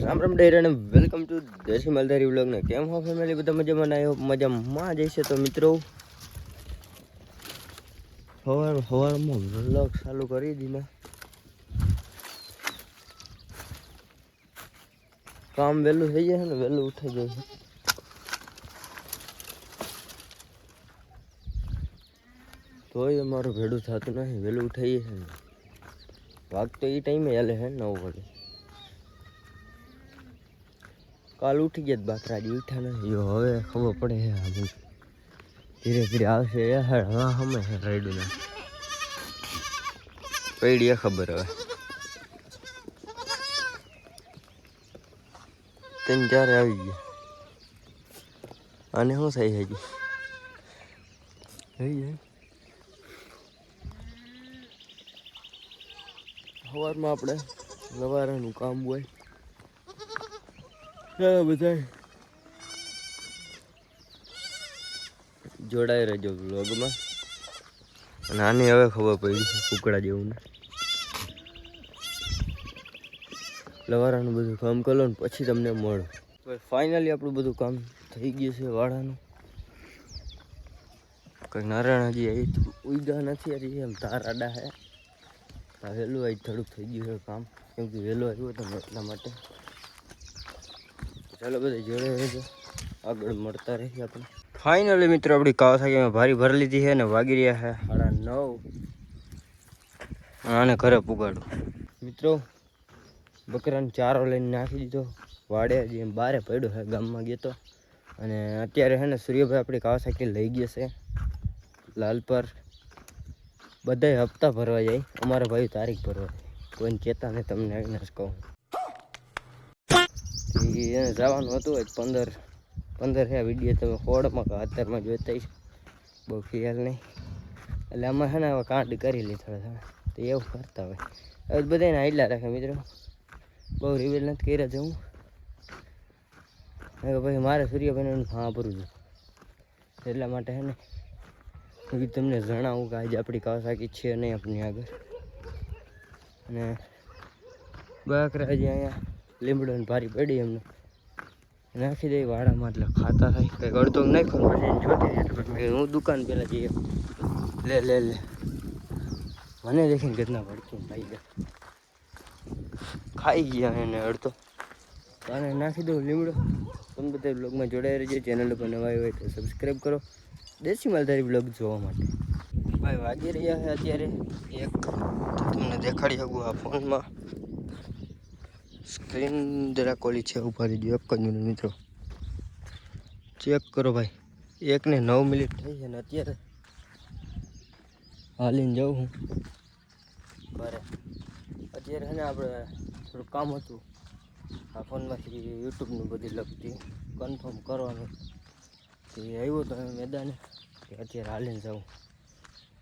રામ રામ ડેરા ને welcome to દેશી માલધારી vlog ને કેમ હો ફેમિલી બધા મજામાં આવ્યો મજામાં જઈશે તો મિત્રો સવારમાં વ્લોગ ચાલુ કરી દીધા કામ વહેલું થઈ જાય ને વહેલું ઉઠાઈ જાય છે તોય અમારું ભેડું થતું નથી વહેલું ઉઠાઈએ છે ને વાગ તો એ ટાઈમે હાલે છે 9 વાગે કાલ ઉઠી ગયા બાકરાજી ઉઠ્યા નથી હવે ખબર પડે છે ધીરે ધીરે આવશે હા હમે રાયડું ના પડી ખબર હવે 3-4 આવી ગયા આને શું થાય હજી થઈ જાય સવારમાં આપણે સવારનું કામ હોય બધા જોડાઈ રહેજો વ્લોગમાં અને આને હવે ખબર પડી છે કુકડા જેવું ને લવારાનું બધું કામ કરો ને પછી તમને મળો ફાઇનલી આપણું બધું કામ થઈ ગયું છે વાડાનું કંઈ નારાયણ હજી અહીં ઉગ્યા નથી હજી એમ તાર આડા હે વહેલું અહીં થોડુંક થઈ ગયું છે કામ કેમ કે વહેલું આવ્યું હતું એટલા માટે ચાલો બધા જોડે રહેજો આગળ મળતા રહીએ આપણે ફાઇનલી મિત્રો આપણી કાવાસાકીમાં ભારી ભરી લીધી છે ને વાગી રહ્યા છે 9:30 આને ઘરે પુગાડું મિત્રો બકરાને ચારો લઈને નાખી દીધો વાડે જે બારે પડ્યો છે ગામમાં ગયો તો અને અત્યારે છે ને સૂર્યભાઈ આપણી કાવાસાકી લઈ ગયા છે લાલ પર બધાય હપ્તા ભરવા જાય અમારા ભાઈ તારીખ ભરવા જાય કોઈને કહેતા નહીં તમને આવીને જ કહું એને જવાનું હતું 15 છે વિડીયો તમે 16માં કે 17માં જોતા બહુ ખ્યાલ નહીં એટલે આમાં છે ને હવે કાંડ કરી લે થોડા તો એવું કરતા હોય હવે બધાને હાઈલા રાખે મિત્રો બહુ રિવેલ નથી કર્યા જવું પછી મારે સૂર્યભાઈને હા ભરું છું એટલા માટે છે ને તમને જણાવું કે આજે આપણી કાવાસાકી છે નહીં આપણી આગળ અને બકરા જે અહીંયા લીમડોને ભારી પડી એમને નાખી દઈ વાડામાં એટલે ખાતા થાય કંઈક અડધો નાખ્યો પછી છોટી હું દુકાન પહેલાં જઈએ લે મને દેખીને કેટલા ભડકીને ભાઈ ગયા ખાઈ ગયા એને અડધો અને નાખી દઉં લીમડો તમે બધા બ્લોગમાં જોડાઈ રહેજો ચેનલ ઉપર નવા હોય તો સબસ્ક્રાઈબ કરો દેશી માલધારી બ્લોગ જોવા માટે ભાઈ વાગી રહ્યા છે અત્યારે એક તમને દેખાડી શકું આ ફોનમાં સ્ક્રીન જરા કોલી છે ઉભા રહી ગયો એક જ મિનિટ મિત્રો ચેક કરો ભાઈ 1 ને 9 મિનિટ થઈ છે ને અત્યારે હાલીને જાઉં હું બરે અત્યારે છે ને આપણે થોડું કામ હતું આ ફોનમાંથી યુટ્યુબનું બધી લગતી કન્ફર્મ કરવાનું એ આવ્યો તો મેદાને કે અત્યારે હાલીને જાઉં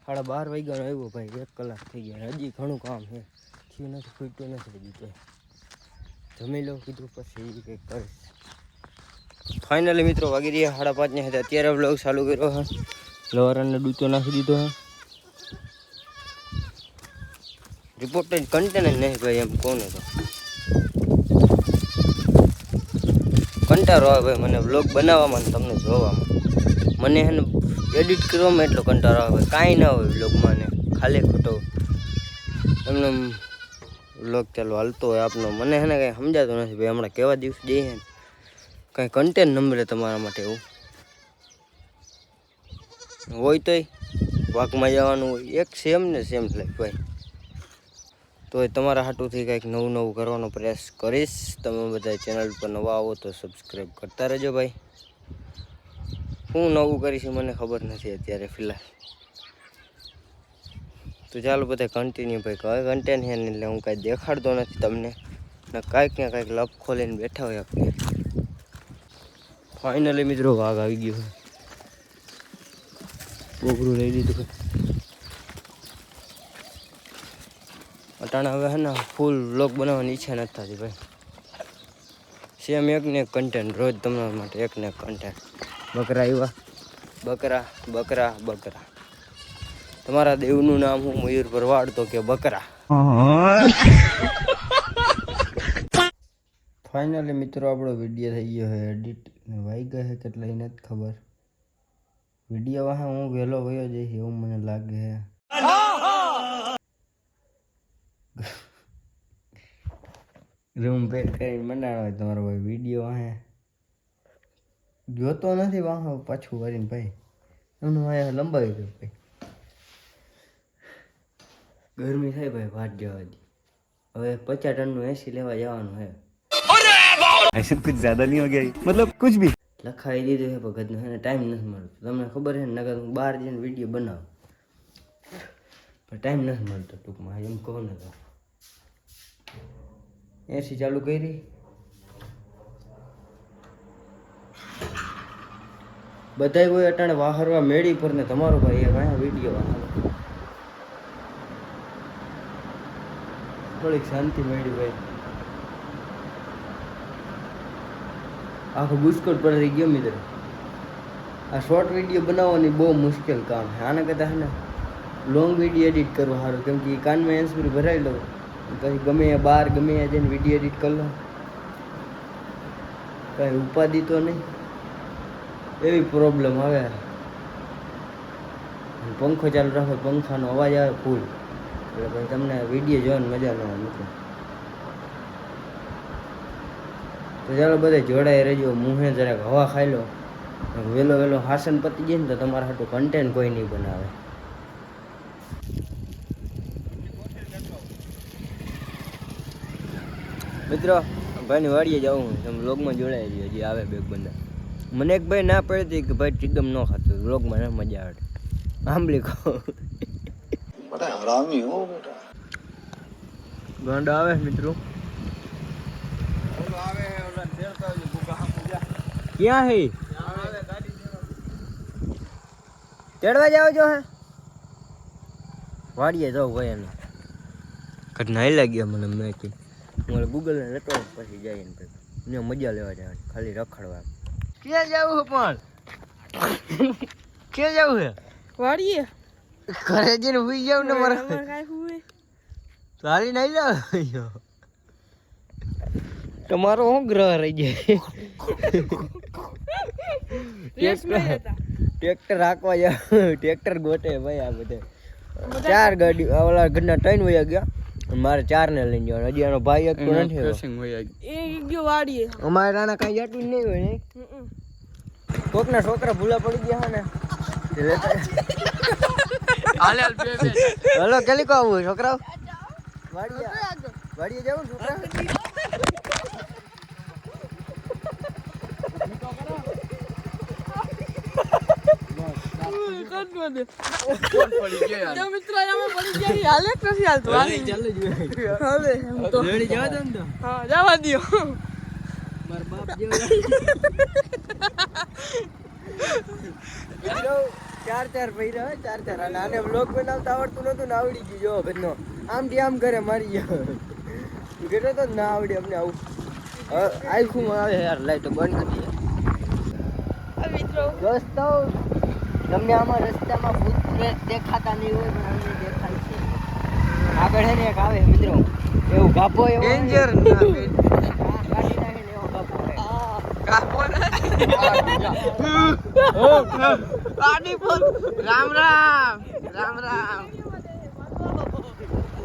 12:30 વાગ્યાનો આવ્યો ભાઈ 1 કલાક થઈ ગયા હજી ઘણું કામ છે થયું નથી ખૂટ્યું નથી હજી તો જમી લો કીધું પછી એ કંઈક કરીશ ફાઇનલી મિત્રો વાગી રહ્યા 5:30 ને અત્યારે બ્લોગ ચાલુ કર્યો છે લવારાને ડૂચો નાખી દીધો છે રિપોર્ટ કન્ટેન્ટ જ નહીં ભાઈ એમ કોને તો કંટાળો આવે ભાઈ મને બ્લોગ બનાવવામાં ને તમને જોવામાં મને છે ને એડિટ કરવામાં એટલો કંટાળો આવે કાંઈ ના હોય બ્લોગમાં ને ખાલી ખોટો એમને બ્લોગ ચાલો હાલતો હોય આપનો મને છે ને કાંઈ સમજાતું નથી ભાઈ હમણાં કેવા દિવસ જઈએ ને કાંઈ કન્ટેન્ટ ન મળે તમારા માટે એવું હોય તોય વાકમાં જવાનું હોય એક સેમ ને સેમ લાઈક ભાઈ તો તમારા હાટુથી કંઈક નવું કરવાનો પ્રયાસ કરીશ તમે બધા ચેનલ પર નવા આવો તો સબસ્ક્રાઈબ કરતા રહેજો ભાઈ હું નવું કરીશ મને ખબર નથી અત્યારે ફિલહાલ તો ચાલો બધા કન્ટિન્યુ ભાઈ કઈ કન્ટેન્ટ છે ને એટલે હું કાંઈ દેખાડતો નથી તમને ને કાંઈક ને કાંઈક લપ ખોલીને બેઠા હોય આપણે ફાઇનલી મિત્રો વાઘ આવી ગયો બોગરું લઈ લીધું અટાણા હવે હે ને ફૂલ વ્લોગ બનાવવાની ઈચ્છા નથી થતી ભાઈ સેમ એક ને એક કન્ટેન્ટ રોજ તમારા માટે એક ને એક કન્ટેન્ટ બકરા આવ્યા બકરા તમારા દેવનું નામ હું મયુર ભરવાડ તો કે બકરા ફાઇનલી મિત્રો આપણો વિડીયો થઈ ગયો છે એડિટ ને વાગ્યા છે કેટલા એને જ ખબર. વિડીયો વાહે હું વહેલો વયો જઈશ એવું મને લાગે છે. રૂમ પેક કરીને મંડાણો હોય તમારો ભાઈ વિડીયો વાહે જોતો નથી વાહ પાછું વળીને ભાઈ એનું અહીંયા લંબાવી દઉં ભાઈ. ગરમી થાય ભાઈ વાત જવા દે. હવે 50 ટનનું એસી લેવા જવાનું છે. ऐसे कुछ ज्यादा नहीं हो गया मतलब कुछ भी લખાવી દીધું છે ભગતને એને ટાઈમ નથી મળતો. તમને ખબર છે ને નગર હું બહાર જઈને વિડીયો બનાવું પણ ટાઈમ નથી મળતો ટૂંકમાં એમ કહો ને તો. એસી ચાલુ કરી બધાય કોઈ અટાણે વાહરવા મેળી પર ને તમારો ભાઈ એક અહીંયા વિડીયો વાહરો થોડીક શાંતિ મળી ભાઈ. આખો બુસ્કોટ પર રહી ગયો મિત્ર. આ શોર્ટ વિડીયો બનાવવાની બહુ મુશ્કેલ કામ છે. આના કરતાં છે ને લોંગ વિડીયો એડિટ કરવું સારું કેમ કે કાનમાં હેન્ડસ્ફ્રી ભરાઈ લો પછી ગમે એ બહાર ગમે એ જઈને વિડીયો એડિટ કરી લો કાંઈ ઉપાધિ તો નહીં એવી પ્રોબ્લેમ આવે. પંખો ચાલુ રાખો પંખાનો અવાજ આવે ફૂલ એટલે ભાઈ તમને વિડીયો જોવાની મજા ન આવે મિત્રો. તો ચાલો બધા જોડાઈ રહેજો. મુંહે જરાક હવા ખાઈ લો વહેલો વહેલો હાસન પતી જાય ને તો તમારા હાટું કન્ટેન્ટ કોઈ નહીં બનાવે. મિત્રો ભાઈની વાડીએ જાઉં તમે વ્લોગમાં જોડાઈ રહ્યો હજી આવે બે બંદા. મને એક ભાઈ ના પડતી કે ભાઈ ચિકમ ન ખાતું વ્લોગમાં ના મજા આવે આંબલી ખાઓ ગાંડો આવે મિત્રો. ક્યાં હે ચડવા જાવ છો હે વાડીએ જાવ ભાઈ એને કટ નાઈ લાગ્યા મને મેં કે મારે ગૂગલને લેતો પછી જાય ને ભાઈ મને મજા લેવા જવાની ખાલી રખડવા. ક્યાં જવું પણ ક્યાં જવું છે વાડીએ ઘરે જઈને હુઈ જાવ ને મારે સારી નહીં જાવ તમારો શું ગ્રહ રહી જાય. ટ્રેક્ટર રાખવા જાવ ટ્રેક્ટર ગોટે ભાઈ આ બધે 4 ગાડી ઓલા ઘરના 3 વયા ગયા મારે 4 ને લઈને જવાનું. હજી આનો ભાઈ એક નથી અમારે રાણા કઈ જતું નહીં હોય ને કોકના છોકરા ભૂલા પડી ગયા ને હલો કેલી કો આવું છોકરાઓ વાડીએ જાવ છોકરા. ચાર પૈરા 4 અને આને બ્લોગ બનાવતા આવડતું નતું ને આવડી ગયું જો ઘરનો આમથી આમ કરે મારી ગયો ઘેરો તો ના આવડે અમને આવું આખું આવે યાર લાઈટ બંધ કરી મિત્રો. દોસ્તો તમને આમાં રસ્તામાં ભૂત પ્રેત દેખાતા નહીં હોય પણ અમને દેખાય છે. આગળ હે ને એક આવે મિત્રો એવું ગાભો એવો ડેન્જર ગાડી નાખે ને એવો ગાભો ગાભો ગાડી પર રામ રામ રામ રામ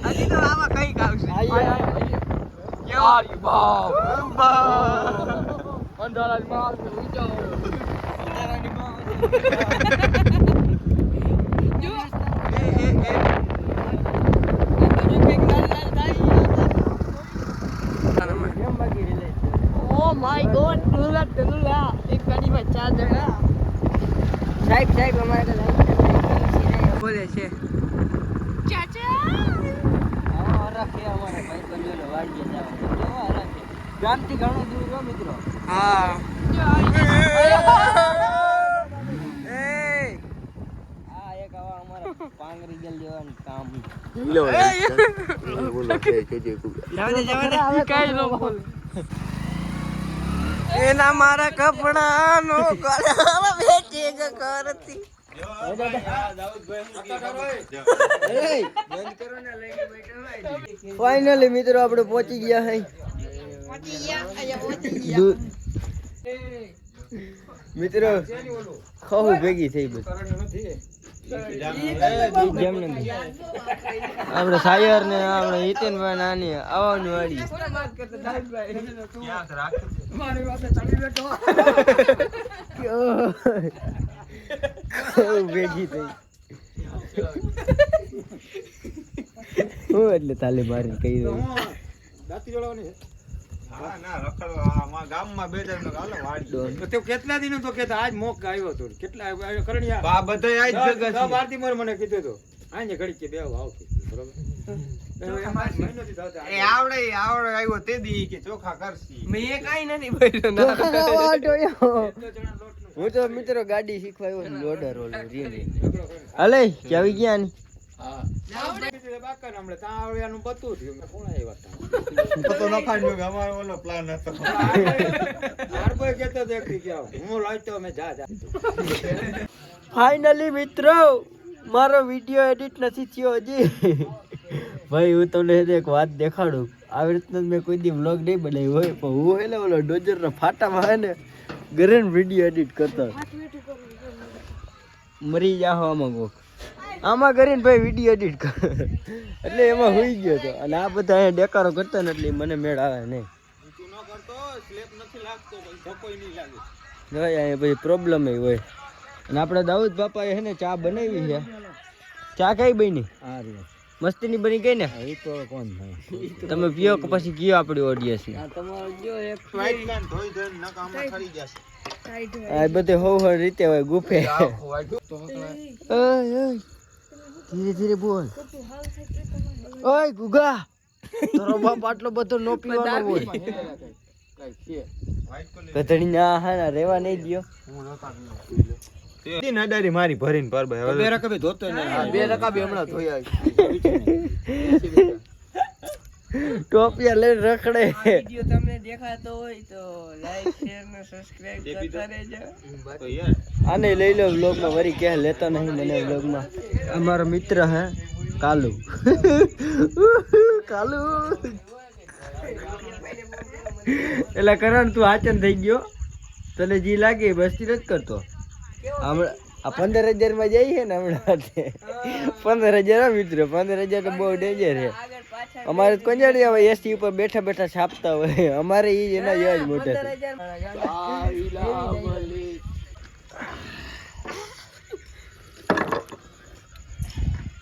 હજી તો આમાં કઈ ગાવશે યારી બાપ અંધારાની માલ ઉજાઓ અંધારાની માલ જો ઓ માય ગોડ તુલા એક ગાડીમાં 4 જણા સાહેબ અમારે બોલે છે ચાચા રાખે અમારે ભાઈ બંધો વાડીએ જવા રાખે ગામથી ઘણો દૂર હો મિત્રો. હા એક આવા અમારા પાંગરી ગેલ જેવાનું કામ એના મારા કપડા નો કરતી ફાઇનલી મિત્રો આપણે પહોંચી ગયા હે મિત્રો ખાવું ભેગી થઈ બધી આપણે સાયર ને આપણે હિતેનભાઈ નાની આવવાની વાળી ખાવું ભેગી થઈ હું એટલે તાલી મારી કહી રહ્યું કેટલા દિન તો કેતા આજ મોક આવ્યો હતો કેટલા કરણિયા ભારતી મોર મને કીધું તો આને ઘડી કે બે આવ હું તો મિત્રો ગાડી શીખવાયો લોડર હાલે કે આવી ગયા ની ફાઇનલી મિત્રો મારો વિડીયો એડિટ નથી થયો હજી ભાઈ હું તમને એક વાત દેખાડું આવી રીતના મેં કોઈ દી વ્લોગ નહીં બનાવ્યો હોય પણ હું એટલે ઓલો ડોજરના ફાટામાં હે ને ઘરે વિડીયો એડિટ કરતો મરી જાઓ આમાં કરીને ભાઈ વિડીયો એડિટ કર એટલે એમાં હોઈ ગયો હતો અને આ બધા અહીંયા ડેકારો કરતા ને એટલે મને મેળ આવે નહીં અહીંયા પછી પ્રોબ્લેમ હોય અને આપણે દાઉદ બાપાએ હે ને ચા બનાવી છે ચા કઈ બની મસ્તીની બની ગઈ ને તમે પીઓ કે પછી કયો આપણી ઓડિયન્સ આ બધે હોવ રીતે હોય ગુફે ધીરે ધીરે બોલ ઓય ગુગા તારો બાપ આટલો બધો નો પીવાનો હોય કતડી ના હા રેવા નહીં ગયો મારી ભરીને પર ભાઈ બે રકબે ધોતો ને બે રકબે હમણાં ધોયા ટોપિયા લઈને રખડે વિડિયો તમને દેખાતો હોય તો લાઈક શેર ને સબસ્ક્રાઇબ કરતા રહેજો આને લઈ લો વ્લોગ માં વરી કે લેતો નહીં મને વ્લોગ માં અમારો મિત્ર હે કાલુ કાલુ એટલે કરણ તું આચન થઈ ગયો તને જી લાગે બસતી નથી કરતો હમણાં આ 15,000 માં જઈએ ને હમણાં 15,000 મિત્રો 15,000 તો બહુ ડેન્જર છે અમારે કંજાડી આવે એસટી ઉપર બેઠા બેઠા છાપતા હોય અમારે ઈ એના જેવા જ મોટા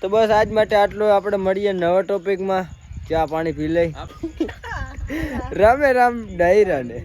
તો બસ આજ માટે આટલું આપણે મળીએ નવા ટોપિકમાં ચા પાણી પી લઈ રામે રામ ડાયરા ને